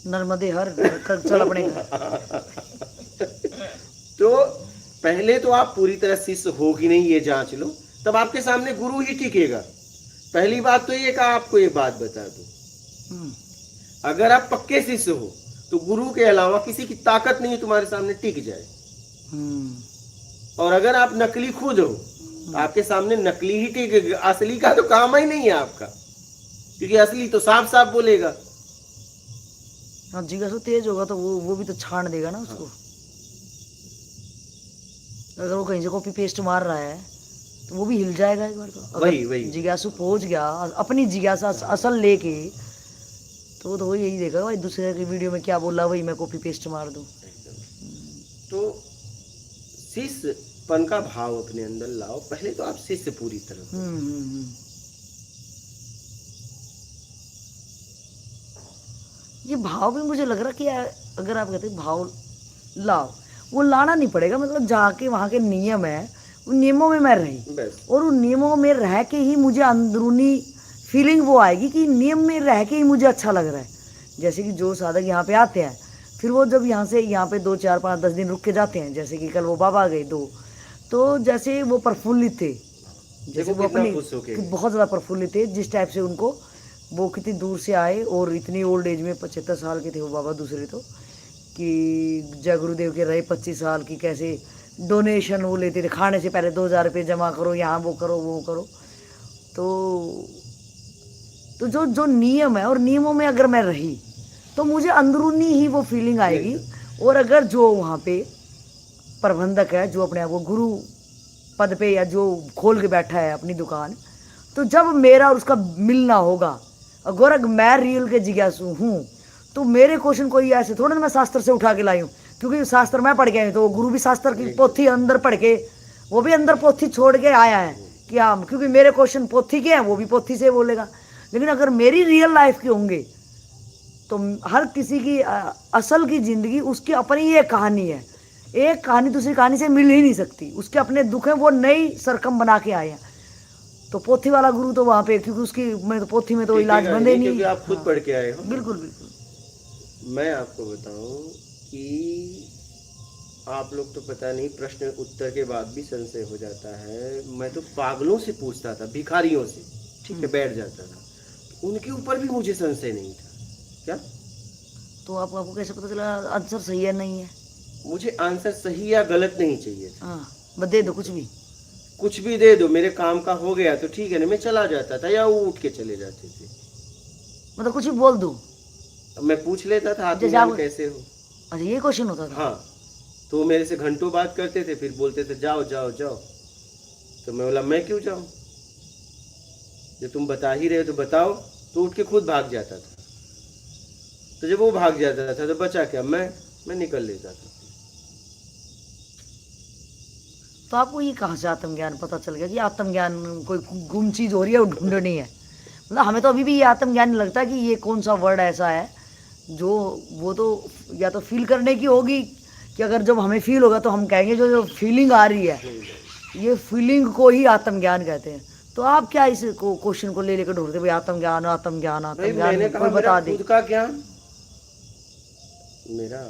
नर्मदे हर चल अपने घर। तो पहले तो आप पूरी तरह शिष्य हो कि नहीं ये जांच लो, तब आपके सामने गुरु ही टिकेगा। पहली बात तो ये, आपको ये बात बता दूं, अगर आप पक्के शिष्य हो तो गुरु के अलावा किसी की ताकत नहीं तुम्हारे सामने टिक जाए। और अगर आप नकली खुद हो तो आपके सामने नकली ही टिकेगा, असली का तो काम ही नहीं है आपका, क्योंकि असली तो साफ साफ बोलेगा। हाँ, जिज्ञासु तेज होगा तो वो भी तो छान देगा ना उसको। हाँ। अगर वो कहीं से कॉपी पेस्ट मार रहा है तो वो भी हिल जाएगा एक बार। तो वही जिज्ञासु पहुंच गया अपनी जिज्ञासा असल लेके, तो वो यही देखा भाई दूसरे की वीडियो में क्या बोला, वही मैं कॉपी पेस्ट मार दूं। तो शिष्यपन का भाव अपने अंदर लाओ, पहले तो आप शिष्य पूरी तरह। ये भाव भी मुझे लग रहा कि अगर आप कहते भाव लाओ, वो लाना नहीं पड़ेगा, मतलब जाके वहाँ के नियम है, उन नियमों में मैं रही, और उन नियमों में रह के ही मुझे अंदरूनी फीलिंग वो आएगी कि नियम में रह के ही मुझे अच्छा लग रहा है। जैसे कि जो साधक यहाँ पे आते हैं, फिर वो जब यहाँ से यहाँ पे 2, 4, 5, 10 दिन रुक के जाते हैं, जैसे कि कल वो बाबा गए 2, तो जैसे वो प्रफुल्लित थे, जैसे वो अपनी बहुत ज़्यादा प्रफुल्लित थे, जिस टाइप से उनको वो कितनी दूर से आए और इतनी ओल्ड एज में 75 साल के थे वो बाबा दूसरे, तो कि जय गुरुदेव के रहे 25 साल की, कैसे डोनेशन वो लेते थे, खाने से पहले 2000 रुपये जमा करो, यहाँ वो करो वो करो। तो जो नियम है और नियमों में अगर मैं रही तो मुझे अंदरूनी ही वो फीलिंग आएगी। और अगर जो वहाँ पे प्रबंधक है जो अपने आप को गुरु पद पे या जो खोल के बैठा है अपनी दुकान, तो जब मेरा और उसका मिलना होगा, अगर मैं रियल के जिज्ञासु हूँ तो मेरे क्वेश्चन कोई ऐसे थोड़ा ना मैं शास्त्र से उठा के लाई हूँ, क्योंकि शास्त्र मैं पढ़ के आई, तो वो गुरु भी शास्त्र की पोथी अंदर पढ़ के, वो भी अंदर पोथी छोड़ के आया है कि हाँ, क्योंकि मेरे क्वेश्चन पोथी के हैं, वो भी पोथी से बोलेगा। लेकिन अगर मेरी रियल लाइफ के होंगे तो हर किसी की असल की ज़िंदगी उसकी अपनी ही एक कहानी है, एक कहानी दूसरी कहानी से मिल ही नहीं सकती, उसके अपने दुख हैं, वो नई सरकम बना के आए हैं। तो पोथी वाला गुरु तो वहाँ पे, क्योंकि उसकी मैं तो पोथी में तो इलाज बंदे नहीं, क्योंकि आप खुद पढ़ के आए हो। बिल्कुल बिल्कुल। मैं आपको बताऊं कि आप लोग तो पता नहीं प्रश्न उत्तर के बाद भी संशय हो जाता है। मैं तो पागलों से पूछता था, भिखारियों से, ठीक है, बैठ जाता था, उनके ऊपर भी मुझे संशय नहीं था। क्या? तो आपको कैसे पता चला आंसर सही है नहीं है? मुझे आंसर सही या गलत नहीं चाहिए था। हाँ, बस दे दो, कुछ भी दे दो, मेरे काम का हो गया तो ठीक है ना, मैं चला जाता था, या वो उठ के चले जाते थे, मतलब कुछ भी बोल दो। मैं पूछ लेता था आप कैसे हो। अच्छा, ये क्वेश्चन होता था? हाँ, तो मेरे से घंटों बात करते थे, फिर बोलते थे जाओ जाओ जाओ, तो मैं बोला मैं क्यों जाऊं, जब तुम बता ही रहे तो बताओ। तो उठ के खुद भाग जाता था। तो जब वो भाग जाता था तो बचा क्या, मैं निकल लेता था। तो आपको ये कहाँ से आत्मज्ञान पता चल गया कि आत्मज्ञान कोई गुम चीज हो रही है, वो ढूंढनी है? मतलब हमें तो अभी भी ये आत्मज्ञान लगता है कि ये कौन सा वर्ड ऐसा है जो वो तो या तो फील करने की होगी कि अगर जब हमें फील होगा तो हम कहेंगे जो जो फीलिंग आ रही है, ये फीलिंग को ही आत्मज्ञान कहते हैं। तो आप क्या इस क्वेश्चन को ले लेकर ढूंढते भाई आत्मज्ञान आत्मज्ञान भाई मैंने आत्मज्ञान, कहा कोई मेरा बता दे। खुद का ज्ञान, मेरा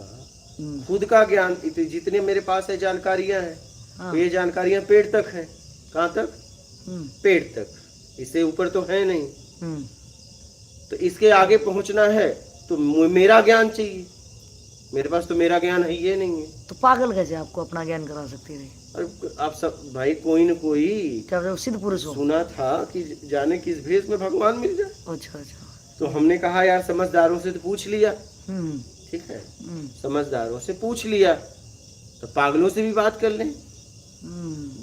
खुद का ज्ञान, जितने मेरे पास है जानकारियां हैं, हाँ। तो ये जानकारियां पेट तक है। कहाँ तक? पेट तक, इससे ऊपर तो है नहीं। तो इसके आगे पहुंचना है तो मेरा ज्ञान चाहिए, मेरे पास तो मेरा ज्ञान है ये नहीं है। तो पागल कैसे आपको अपना ज्ञान करा सकती रही? अरे आप सब भाई कोई न कोई क्या वो सिद्ध पुरुष हो? सुना था कि जाने किस भेष में भगवान मिल जाए। अच्छा अच्छा। तो हमने कहा यार समझदारों से तो पूछ लिया, हम्म ठीक है, हम्म समझदारों से पूछ लिया, तो पागलों से भी बात कर लें,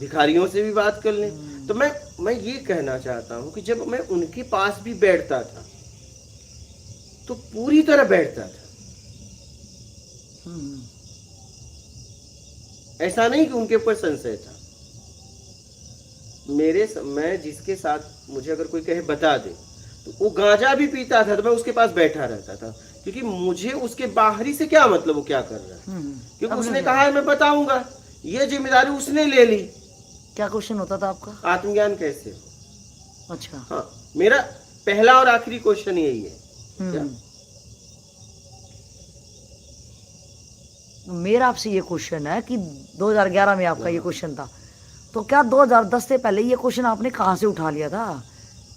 भिखारियों से भी बात कर लें। तो मैं ये कहना चाहता हूँ कि जब मैं उनके पास भी बैठता था तो पूरी तरह बैठता था, ऐसा नहीं कि उनके ऊपर संशय था। मैं जिसके साथ मुझे अगर कोई कहे बता दे, तो वो गांजा भी पीता था तो मैं उसके पास बैठा रहता था, क्योंकि मुझे उसके बाहरी से क्या मतलब वो क्या कर रहा है, क्योंकि उसने कहा है मैं बताऊंगा, ये जिम्मेदारी उसने ले ली। क्या क्वेश्चन होता था आपका? आत्मज्ञान कैसे हो? अच्छा। हाँ, मेरा पहला और आखिरी क्वेश्चन यही है। क्या? मेरा आपसे ये क्वेश्चन है कि 2011 में आपका ये क्वेश्चन था, तो क्या 2010 से पहले ये क्वेश्चन आपने कहाँ से उठा लिया था?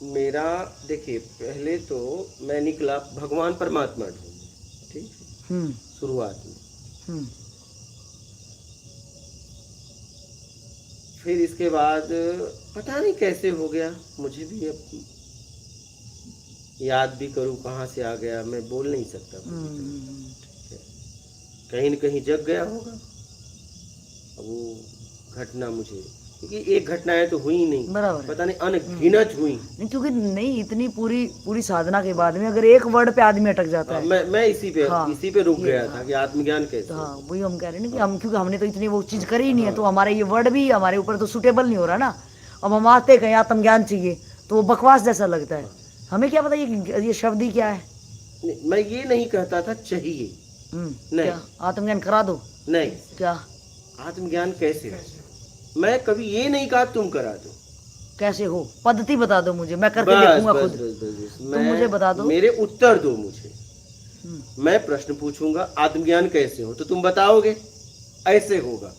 मेरा देखिए, पहले तो मैं निकला भगवान परमात्मा ढूंढने, ठीक है, शुरुआत में। फिर इसके बाद पता नहीं कैसे हो गया, मुझे भी अब याद भी करूं कहाँ से आ गया, मैं बोल नहीं सकता। ठीक है, कहीं न कहीं जग गया होगा। अब वो घटना मुझे, क्योंकि एक घटनाएं तो हुई नहीं, बराबर, पता नहीं अनगिनत हुई। नहीं, क्योंकि नहीं इतनी पूरी साधना के बाद में अगर एक वर्ड पे आदमी अटक जाता है। मैं इसी पे रुक गया था कि आत्मज्ञान कैसे। तो हाँ, वही हम कह रहे हैं ना कि हम, क्योंकि हमने तो इतनी वो चीज करी ही नहीं है, तो हमारे ये वर्ड भी हमारे ऊपर तो सुटेबल नहीं हो रहा ना। अब हम आते कहीं आत्मज्ञान चाहिए तो वो बकवास जैसा लगता है। हमें क्या पता ये शब्द ही क्या है। मैं ये नहीं कहता था चाहिए, नहीं, क्या आत्मज्ञान करा दो, नहीं, क्या आत्मज्ञान कैसे हो, मैं कभी ये नहीं कहा तुम करा दो। कैसे हो पद्धति बता दो मुझे, मैं करके देखूंगा खुद। तुम मुझे बता दो, मेरे उत्तर दो मुझे। मैं प्रश्न पूछूंगा आत्मज्ञान कैसे हो, तो तुम बताओगे ऐसे होगा।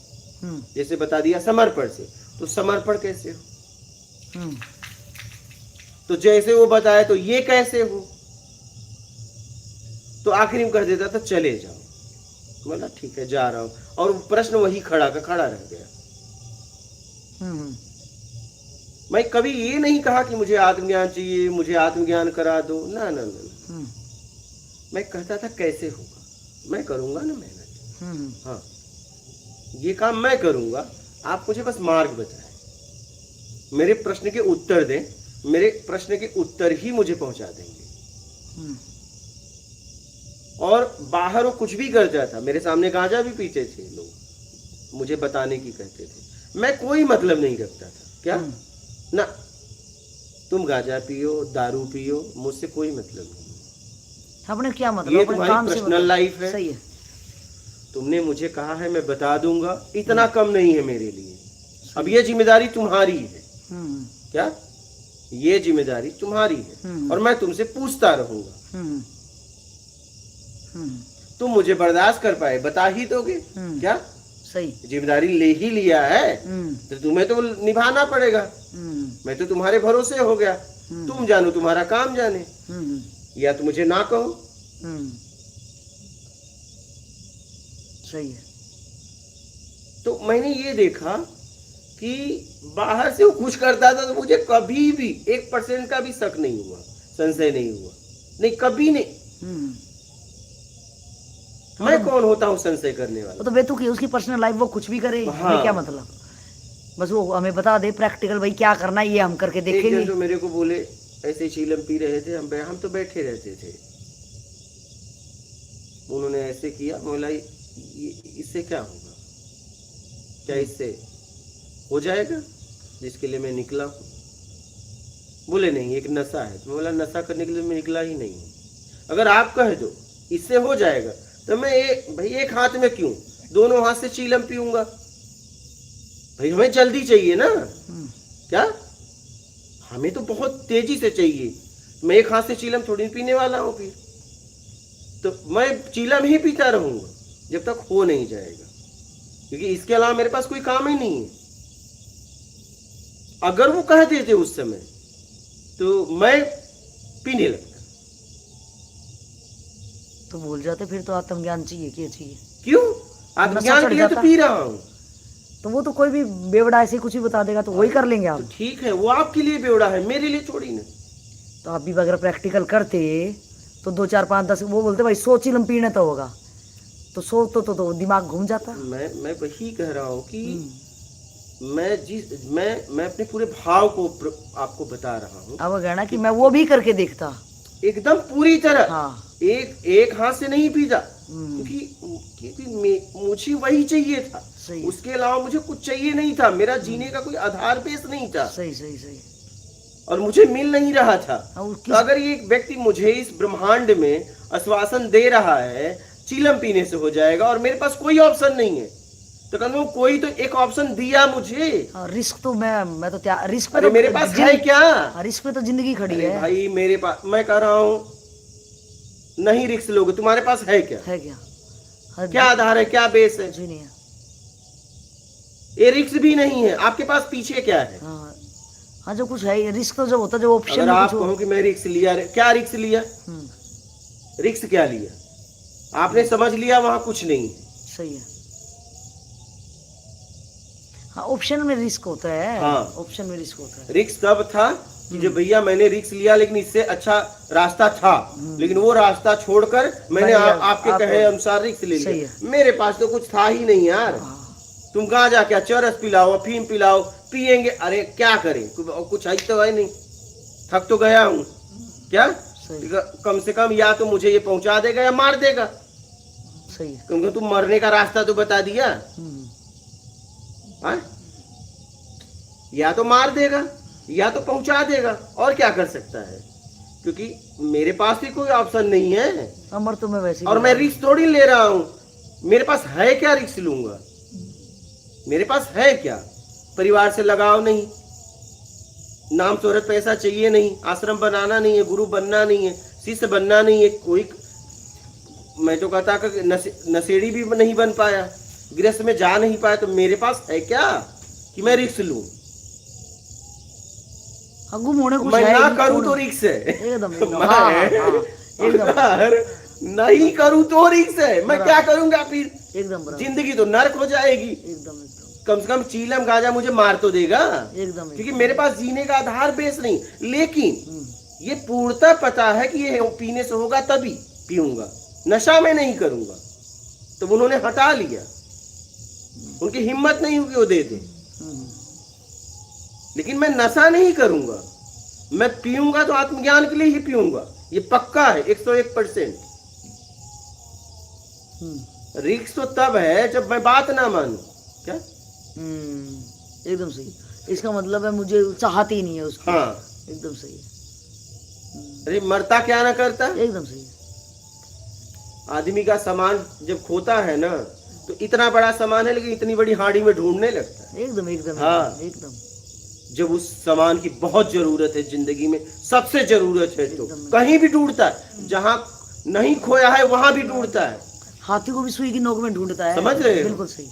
जैसे बता दिया समर्पण से, तो समर्पण कैसे हो, तो जैसे वो बताया तो ये कैसे हो, तो आखिरी में कह देता था चले जाओ। बोला ठीक है जा रहा हूं, और प्रश्न वही खड़ा का खड़ा रह गया। मैं कभी ये नहीं कहा कि मुझे आत्मज्ञान चाहिए, मुझे आत्मज्ञान करा दो, ना ना ना, मैं कहता था कैसे होगा, मैं करूंगा ना मेहनत। हाँ, ये काम मैं करूंगा, आप मुझे बस मार्ग बताएं, मेरे प्रश्न के उत्तर दें, मेरे प्रश्न के उत्तर ही मुझे पहुंचा देंगे। और बाहर वो कुछ भी करता था, मेरे सामने गांजा भी पीते थे लोग, मुझे बताने की कहते थे, मैं कोई मतलब नहीं रखता था। क्या ना, तुम गांजा पियो, दारू पियो, मुझसे कोई मतलब नहीं। आपने क्या मतलब, ये तुम्हारी पर्सनल लाइफ है, सही है, तुमने मुझे कहा है मैं बता दूंगा, इतना कम नहीं है मेरे लिए। अब ये जिम्मेदारी तुम्हारी है। क्या? ये जिम्मेदारी तुम्हारी है, और मैं तुमसे पूछता रहूंगा। तुम मुझे बर्दाश्त कर पाए, बता ही दोगे। क्या? सही, जिम्मेदारी ले ही लिया है तो तुम्हें तो निभाना पड़ेगा। मैं तो तुम्हारे भरोसे हो गया, तुम जानो तुम्हारा काम जाने, या तो मुझे ना कहो। सही है। तो मैंने ये देखा कि बाहर से वो कुछ करता था तो मुझे कभी भी 1% का भी शक नहीं हुआ, संशय नहीं हुआ, नहीं कभी नहीं। मैं कौन होता हूँ संशय करने वाला? तो बेतुकी उसकी पर्सनल लाइफ, वो कुछ भी करे, हमें क्या मतलब, बस वो हमें बता दे प्रैक्टिकल भाई क्या करना है, ये हम करके देखेंगे। जो मेरे को बोले ऐसे चीलम पी रहे थे, हम तो बैठे रहते थे, उन्होंने ऐसे किया, बोला इससे क्या होगा, क्या इससे हो जाएगा जिसके लिए मैं निकला हूँ? बोले नहीं एक नशा है। तो बोला नशा करने के लिए मैं निकला ही नहीं हूँ, अगर आप कह दो इससे हो जाएगा। तो मैं भाई एक हाथ में क्यों, दोनों हाथ से चीलम पीऊंगा। भाई हमें जल्दी चाहिए ना, क्या हमें तो बहुत तेजी से चाहिए। मैं एक हाथ से चीलम थोड़ी पीने वाला हूं फिर। तो मैं चीलम ही पीता रहूंगा जब तक हो नहीं जाएगा, क्योंकि इसके अलावा मेरे पास कोई काम ही नहीं है। अगर वो कह देते उस समय तो मैं पीने लगता। तो भूल जाते फिर तो आत्मज्ञान चाहिए, क्या चाहिए? क्यों? आत्मज्ञान के लिए तो पी रहा हूं। तो वो तो कोई भी बेवड़ा ऐसे कुछ ही बता देगा तो वही कर लेंगे आप। तो ठीक है, वो आपके लिए बेवड़ा है, मेरे लिए थोड़ी ना। तो आप भी अगर प्रैक्टिकल करते तो 2 4 5 10 वो बोलते भाई 100 चिलम पीने तो होगा, तो 100 तो दिमाग घूम जाता। मैं वही कह रहा हूँ कि मैं अपने पूरे भाव को आपको बता रहा हूँ। अब कहना कि मैं वो भी करके देखता एकदम पूरी तरह। हाँ। एक हाथ से नहीं पीता, क्योंकि मुझे वही चाहिए था। सही। उसके अलावा मुझे कुछ चाहिए नहीं था। मेरा जीने का कोई आधार बेस नहीं था। सही सही सही। और मुझे मिल नहीं रहा था। और तो अगर ये एक व्यक्ति मुझे इस ब्रह्मांड में आश्वासन दे रहा है चीलम पीने से हो जाएगा, और मेरे पास कोई ऑप्शन नहीं है, तो कम से कम कोई तो एक ऑप्शन दिया मुझे। रिस्क तो मैं तो क्या रिस्क पे अरे तो मेरे पास है क्या? रिस्क पे तो जिंदगी खड़ी अरे है भाई मेरे पास, मैं कह रहा हूँ नहीं रिस्क लोगे, तुम्हारे पास है क्या? है क्या? क्या आधार है, क्या बेस है? कुछ नहीं है। ये रिस्क भी नहीं है। आपके पास पीछे क्या है? हाँ जो कुछ है रिस्क तो जब होता है, जो ऑप्शन अगर आप कहो कि मैं रिस्क लिया, क्या रिस्क लिया? रिस्क क्या लिया? आपने समझ लिया वहां कुछ नहीं है। सही है। हाँ ऑप्शन में रिस्क होता है। हाँ ऑप्शन में रिस्क होता है। रिस्क कब था कि जब भैया मैंने रिस्क लिया, लेकिन इससे अच्छा रास्ता था, लेकिन वो रास्ता छोड़कर मैंने आपके कहे अनुसार रिस्क ले लिया। मेरे पास तो कुछ था ही नहीं यार। तुम गांजा क्या चरस पिलाओ, अफीम पिलाओ, पिएंगे। अरे क्या करें, कुछ है तो है नहीं। थक तो गया हूँ क्या? कम से कम या तो मुझे ये पहुंचा देगा या मार देगा। सही है। क्योंकि तुम मरने का रास्ता तो बता दिया। या तो मार देगा या तो पहुंचा देगा, और क्या कर सकता है? क्योंकि मेरे पास भी कोई ऑप्शन नहीं है। अमर तो मैं वैसे, और मैं रिस्क थोड़ी ले रहा हूं। मेरे पास है क्या रिस्क लूंगा? मेरे पास है क्या? परिवार से लगाव नहीं, नाम शोहरत पैसा चाहिए नहीं, आश्रम बनाना नहीं है, गुरु बनना नहीं है, शिष्य बनना नहीं है। कोई मैं तो कहता कि नशेड़ी भी नहीं बन पाया, गृहस्थ में जा नहीं पाया, तो मेरे पास है क्या कि मैं रिस्क लूं? गुम होने को मैं ना करूं तो रिस्क है। एकदम नहीं करूं तो रिस्क है। मैं क्या करूंगा फिर? एकदम जिंदगी तो नर्क हो जाएगी। एकदम कम से कम चीलम गांजा मुझे मार तो देगा, एकदम, क्योंकि मेरे पास जीने का आधार बेस नहीं। लेकिन ये पूर्णतः पता है कि ये पीने से होगा तभी पीऊंगा, नशा में नहीं करूंगा। तो उन्होंने हटा लिया, उनकी हिम्मत नहीं हुई वो दे दे। लेकिन मैं नशा नहीं करूंगा, मैं पीऊंगा तो आत्मज्ञान के लिए ही पीऊंगा, ये पक्का है 101%। रिस्क तो तब है जब मैं बात ना मानूं। क्या? एकदम सही। इसका मतलब है मुझे चाहती ही नहीं है उसको। हाँ एकदम सही है। अरे मरता क्या ना करता। एकदम सही है। आदमी का सामान जब खोता है ना, तो इतना बड़ा सामान है लेकिन इतनी बड़ी हांडी में ढूंढने लगता है। एकदम एकदम। हाँ एकदम। जब उस सामान की बहुत जरूरत है, जिंदगी में सबसे जरूरत है, तो कहीं भी ढूंढता है। जहां नहीं खोया है वहां भी ढूंढता है। हाथी को भी सुई की नोक में ढूंढता है। समझ रहे हो? बिल्कुल सही।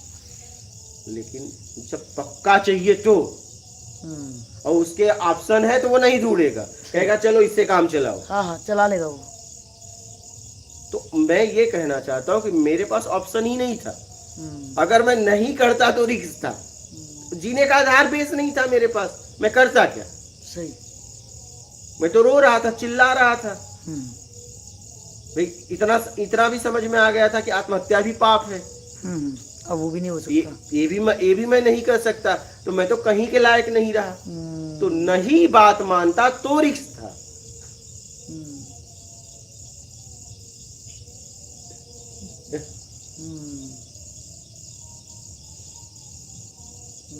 लेकिन जब पक्का चाहिए तो, और उसके ऑप्शन है तो वो नहीं ढूंढेगा, कहेगा चलो इससे काम चलाओ। हाँ चला लेगा वो। तो मैं ये कहना चाहता हूँ कि मेरे पास ऑप्शन ही नहीं था। अगर मैं नहीं करता तो रिस्क था, जीने का आधार बेस नहीं था मेरे पास। मैं करता क्या? सही। मैं तो रो रहा था, चिल्ला रहा था। भाई इतना भी समझ में आ गया था कि आत्महत्या भी पाप है। अब वो भी नहीं हो सकता। ये भी मैं नहीं कर सकता, तो मैं तो कहीं के लायक नहीं रहा। तो नहीं बात मानता तो रिस्क था।